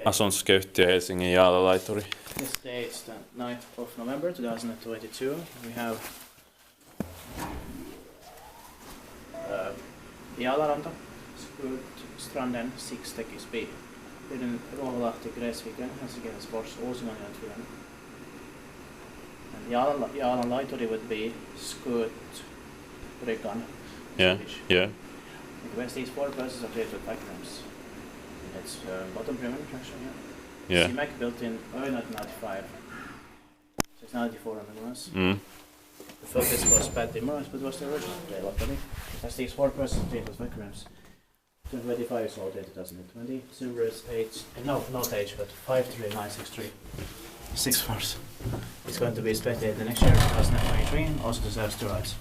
Asuntoskeuttiö Helsingin Jaalalaituri. This day is the 9th of November 2022. We have Jaalaranta, Stranden, 6 tekisby. Yhden Ruoholahti, Gräsviken, Helsinki, Helsingfors, Uusimaa and Finland. And Jaalalaituri would be Skutbryggan. Yeah, yeah. The west is 4 persons are treated with vacuums. It's bottom premium traction, Yeah. Semag built in early 1995. So it's 94 ambulance. The focus was bad demolish, but it was the original day lottery. As these 4 persons treated with vacuums. 25 is old in 2020. Silver is age, not age, but 53963. 6 cars. It's going to be spectated the next year, 2023, also deserves 2 rides.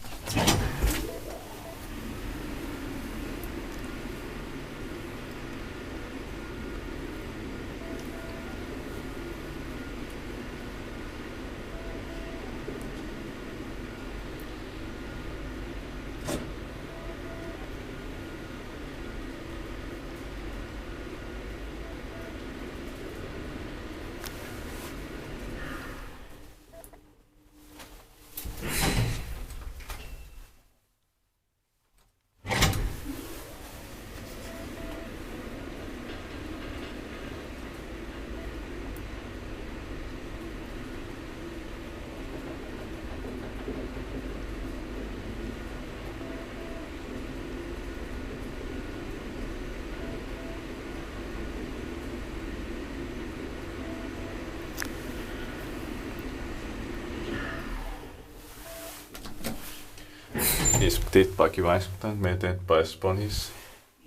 Diskutiert bare geweistet med den bei Sponis.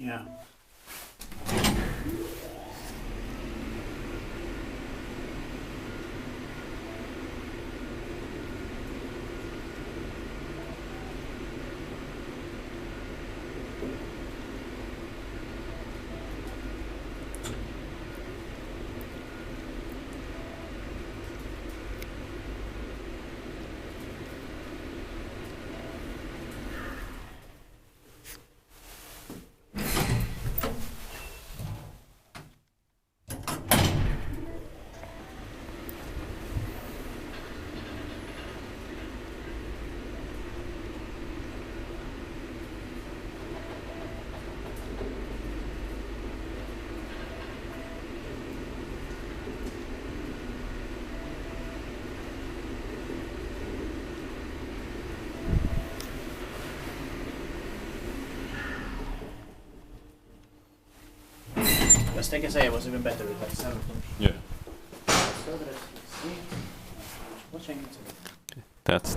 Yeah. As they can say, it was even better with like 7 floors. Yeah. So let's see. Watching it. That's